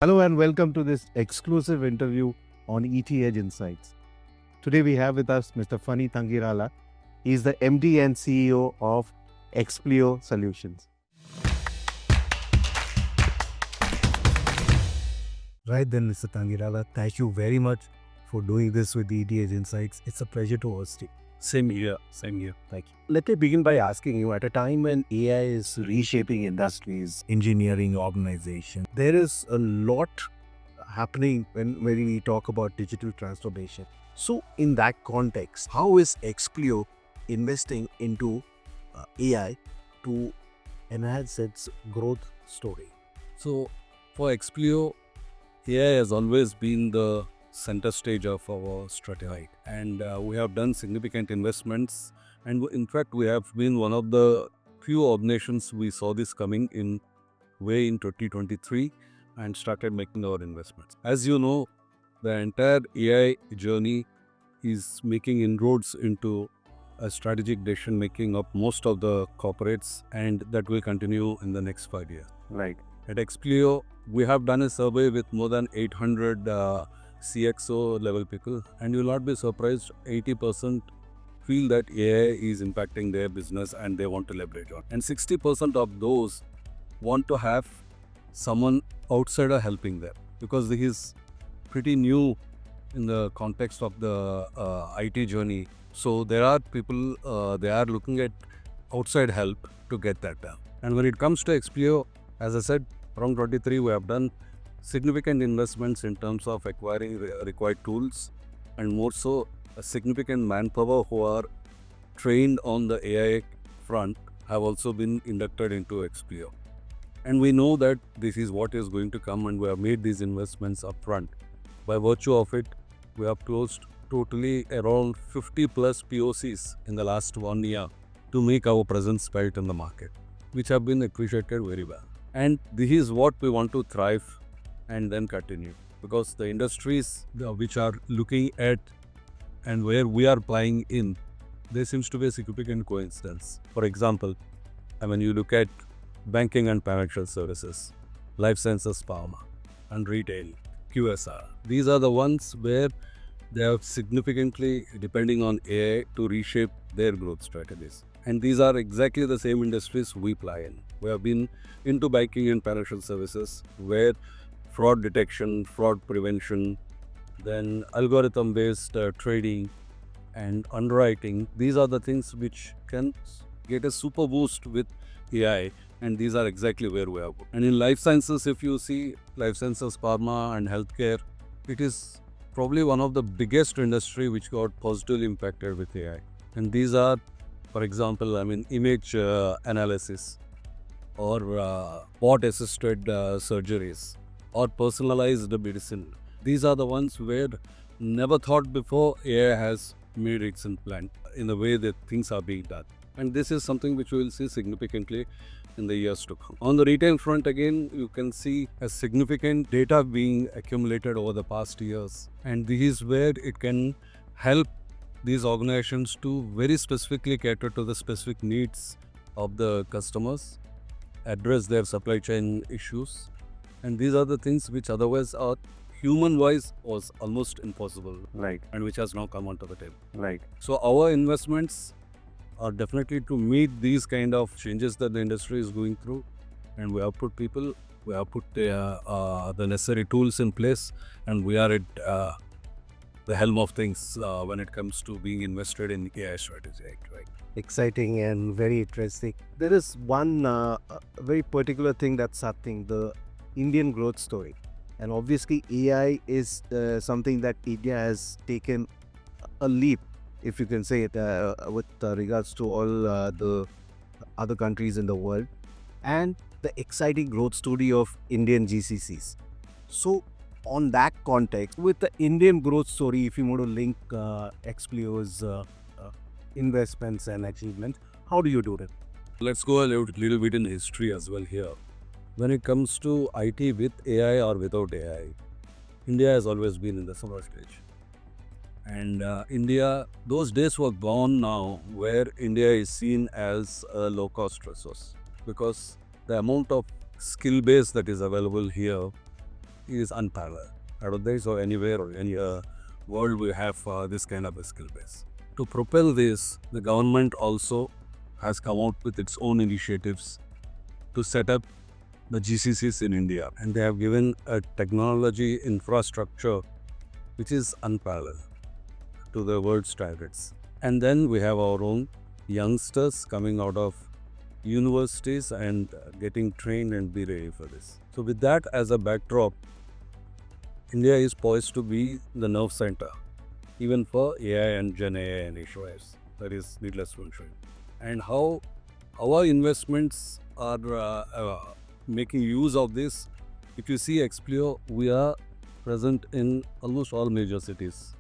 Hello and welcome to this exclusive interview on ET Edge Insights. Today we have with us Mr. Fani Thangirala. He is the MD and CEO of Explio Solutions. Right then, Mr. Thangirala, thank you very much for doing this with ET Edge Insights. It's a pleasure to host you. Same here. Thank you. Let me begin by asking you, at a time when AI is reshaping industries, engineering, organization, there is a lot happening when we talk about digital transformation. So, in that context, how is Explio investing into AI to enhance its growth story? So, for Explio, AI has always been the center stage of our strategy, and we have done significant investments. And in fact, we have been one of the few organizations we saw this coming in way in 2023 and started making our investments. As you know, the entire AI journey is making inroads into a strategic decision making of most of the corporates, and that will continue in the next 5 years. Right. At Explio, we have done a survey with more than 800 CXO level people, and you will not be surprised, 80% feel that AI is impacting their business and they want to leverage on. And 60% of those want to have someone outsider helping them, because this is pretty new in the context of the IT journey. So there are people, they are looking at outside help to get that done. And when it comes to Explio, as I said, around 23, we have done significant investments in terms of acquiring required tools, and more so a significant manpower who are trained on the AI front have also been inducted into Explio. And we know that this is what is going to come, and we have made these investments upfront. By virtue of it, we have closed totally around 50 plus POCs in the last 1 year to make our presence felt in the market, which have been appreciated very well. And this is what we want to thrive and then continue, because the industries which are looking at and where we are playing in, there seems to be a significant coincidence. For example, when you look at banking and financial services, life sciences, pharma, and retail, QSR, these are the ones where they have significantly depending on AI to reshape their growth strategies. And these are exactly the same industries we play in. We have been into banking and financial services, where fraud detection, fraud prevention, then algorithm-based trading and underwriting, these are the things which can get a super boost with AI, and these are exactly where we are. And in life sciences, if you see life sciences, pharma and healthcare, it is probably one of the biggest industry which got positively impacted with AI. And these are, for example, image analysis, or bot-assisted surgeries, or personalized medicine. These are the ones where never thought before AI has made its implant in the way that things are being done. And this is something which we will see significantly in the years to come. On the retail front, again, you can see a significant data being accumulated over the past years. And this is where it can help these organizations to very specifically cater to the specific needs of the customers, address their supply chain issues. And these are the things which otherwise are human-wise was almost impossible. Right. And which has now come onto the table. Right. So our investments are definitely to meet these kind of changes that the industry is going through, and we have put people, we have put the necessary tools in place, and we are at the helm of things when it comes to being invested in AI strategy. Right? Exciting and very interesting. There is one very particular thing that's happening, the Indian growth story. And obviously AI is something that India has taken a leap, if you can say it, with regards to all the other countries in the world, and the exciting growth story of Indian GCCs. So on that context, with the Indian growth story, if you want to link Explio's investments and achievements, how do you do that? Let's go a little bit in history as well here. When it comes to IT with AI or without AI, India has always been in the summer stage. And India, those days were gone now, where India is seen as a low-cost resource, because the amount of skill base that is available here is unparalleled. I don't think so anywhere or any world we have this kind of a skill base. To propel this, the government also has come out with its own initiatives to set up the GCCs in India, and they have given a technology infrastructure which is unparalleled to the world standards. And then we have our own youngsters coming out of universities and getting trained and be ready for this. So with that as a backdrop, India is poised to be the nerve center, even for AI and Gen AI initiatives. That is needless to mention. And how our investments are making use of this. If you see Explio, we are present in almost all major cities.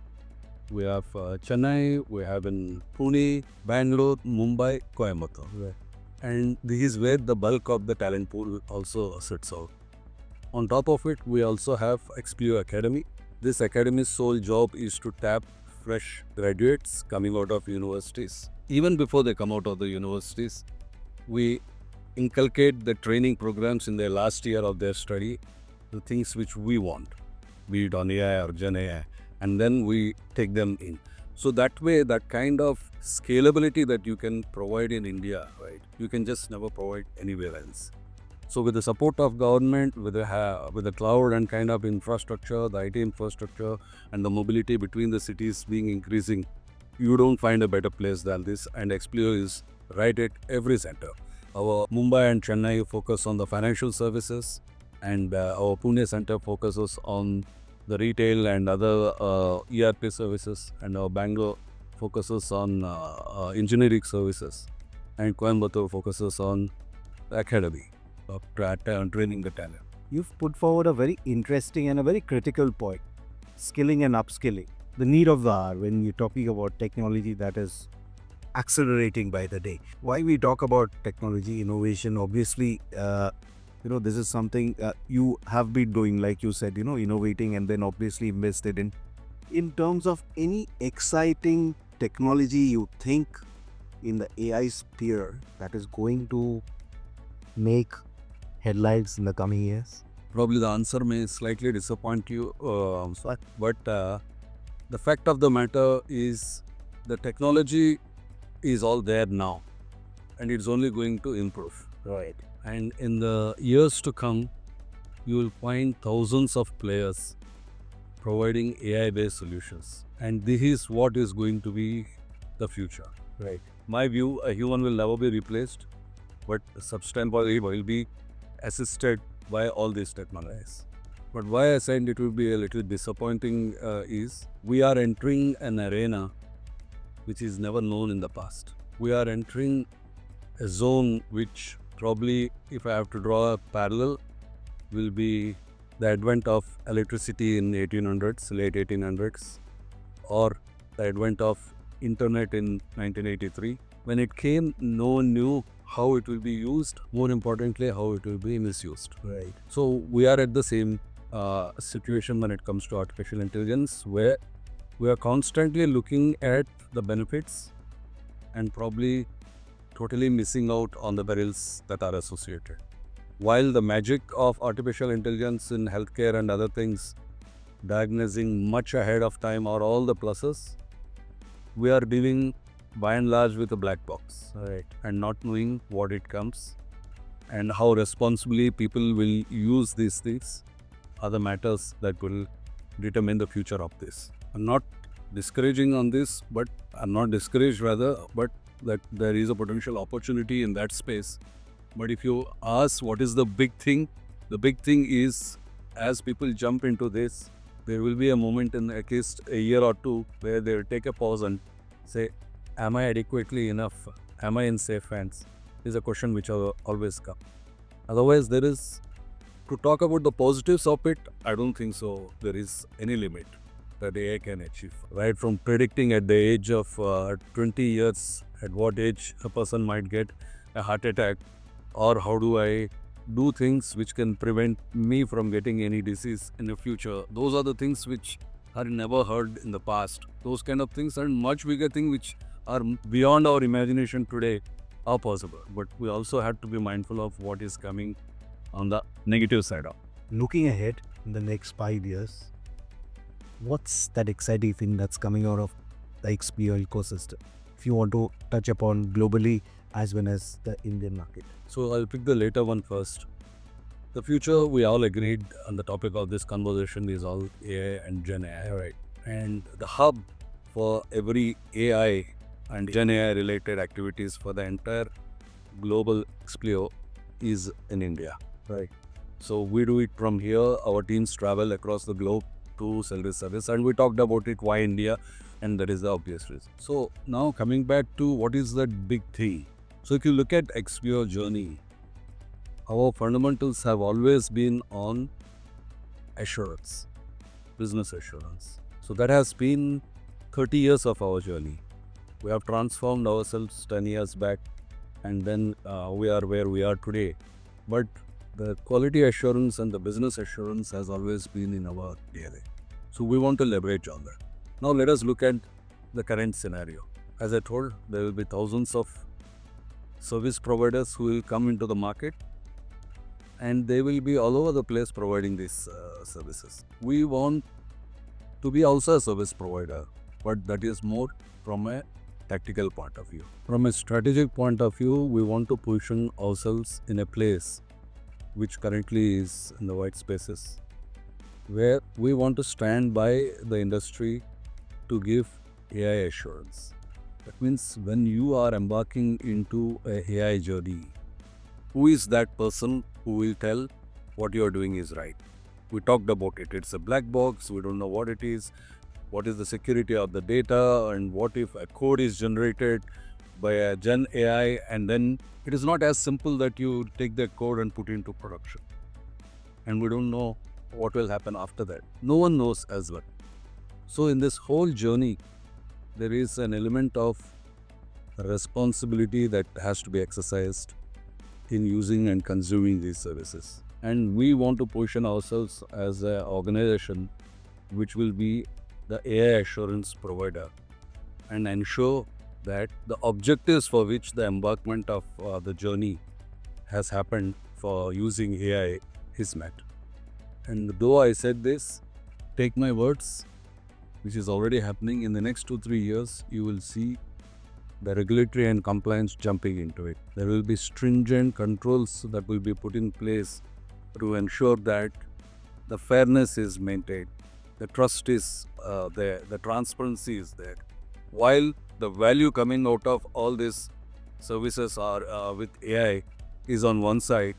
We have Chennai, we have in Pune, Bangalore, Mumbai, Coimbatore. Right. And this is where the bulk of the talent pool also sits out. On top of it, we also have Explio Academy. This academy's sole job is to tap fresh graduates coming out of universities. Even before they come out of the universities, we inculcate the training programs in their last year of their study, the things which we want, be it on AI or Gen AI, and then we take them in. So that way, that kind of scalability that you can provide in India, right, you can just never provide anywhere else. So with the support of government, with the cloud and kind of infrastructure, the IT infrastructure, and the mobility between the cities being increasing, you don't find a better place than this. And Explio is right at every center. Our Mumbai and Chennai focus on the financial services, and our Pune center focuses on the retail and other ERP services, and our Bangalore focuses on engineering services, and Coimbatore focuses on the academy of training the talent. You've put forward a very interesting and a very critical point: skilling and upskilling. The need of the hour when you're talking about technology that is accelerating by the day. Why we talk about technology innovation? Obviously, this is something you have been doing, like you said, innovating and then obviously invested in. In terms of any exciting technology you think in the AI sphere that is going to make headlines in the coming years? Probably the answer may slightly disappoint you, but the fact of the matter is the technology is all there now, and it's only going to improve. Right. And in the years to come, you will find thousands of players providing AI-based solutions, and this is what is going to be the future. Right. My view, a human will never be replaced, but substantially will be assisted by all these technologies. But why I said it will be a little disappointing is we are entering an arena which is never known in the past. We are entering a zone which probably, if I have to draw a parallel, will be the advent of electricity in 1800s, late 1800s, or the advent of internet in 1983. When it came, no one knew how it will be used, more importantly, how it will be misused. Right. So we are at the same situation when it comes to artificial intelligence, where we are constantly looking at the benefits and probably totally missing out on the perils that are associated. While the magic of artificial intelligence in healthcare and other things, diagnosing much ahead of time, are all the pluses, we are dealing by and large with a black box, Right. and not knowing what it comes and how responsibly people will use these things are the matters that will determine the future of this. I'm not discouraging on this, but I'm not discouraged rather, but that there is a potential opportunity in that space. But if you ask what is the big thing is, as people jump into this, there will be a moment in at least a year or two where they will take a pause and say, am I adequately enough? Am I in safe hands? Is a question which will always come. Otherwise, there is, to talk about the positives of it, I don't think so there is any limit that AI can achieve. Right from predicting at the age of 20 years at what age a person might get a heart attack, or how do I do things which can prevent me from getting any disease in the future. Those are the things which are never heard in the past. Those kind of things are much bigger things which are beyond our imagination today are possible. But we also have to be mindful of what is coming on the negative side of. Looking ahead, in the next 5 years, what's that exciting thing that's coming out of the XPO ecosystem? If you want to touch upon globally as well as the Indian market. So I'll pick the later one first. The future, we all agreed on the topic of this conversation is all AI and Gen AI, right? And the hub for every AI and Gen AI related activities for the entire global Explio is in India, right? So we do it from here. Our teams travel across the globe to sell this service, and we talked about it, why India, and that is the obvious reason. So now coming back to what is that big thing. So if you look at Explio journey, our fundamentals have always been on assurance, business assurance. So that has been 30 years of our journey. We have transformed ourselves 10 years back, and then we are where we are today. But the quality assurance and the business assurance has always been in our DNA. So we want to leverage on that. Now let us look at the current scenario. As I told, there will be thousands of service providers who will come into the market, and they will be all over the place providing these services. We want to be also a service provider, but that is more from a tactical point of view. From a strategic point of view, we want to position ourselves in a place which currently is in the white spaces, where we want to stand by the industry to give AI assurance. That means when you are embarking into a AI journey, who is that person who will tell what you are doing is right? We talked about it. It's a black box. We don't know what it is. What is the security of the data, and what if a code is generated by a Gen AI, and then it is not as simple that you take the code and put it into production. And we don't know what will happen after that. No one knows as well. So in this whole journey, there is an element of responsibility that has to be exercised in using and consuming these services. And we want to position ourselves as an organization which will be the AI assurance provider and ensure that the objectives for which the embarkment of the journey has happened for using AI is met. And though I said this, take my words, which is already happening. In the next 2-3 years, you will see the regulatory and compliance jumping into it. There will be stringent controls that will be put in place to ensure that the fairness is maintained, the trust is there, the transparency is there. While the value coming out of all these services are with AI is on one side,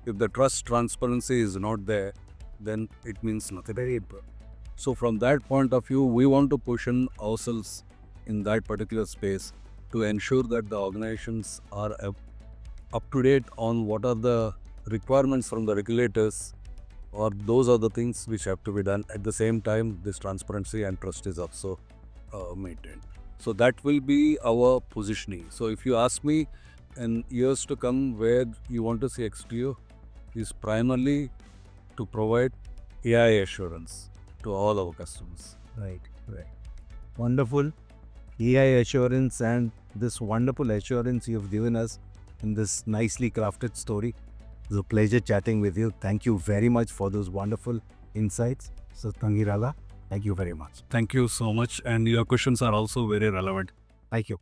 if the trust transparency is not there, then it means nothing. Very important. So from that point of view, we want to position ourselves in that particular space to ensure that the organizations are up to date on what are the requirements from the regulators, or those are the things which have to be done. At the same time, this transparency and trust is also maintained. So that will be our positioning. So if you ask me in years to come where you want to see Explio, is primarily to provide AI assurance to all our customers. Right. Wonderful. AI assurance, and this wonderful assurance you've given us in this nicely crafted story. It's a pleasure chatting with you. Thank you very much for those wonderful insights. So Thangirala, thank you very much. Thank you so much, and your questions are also very relevant. Thank you.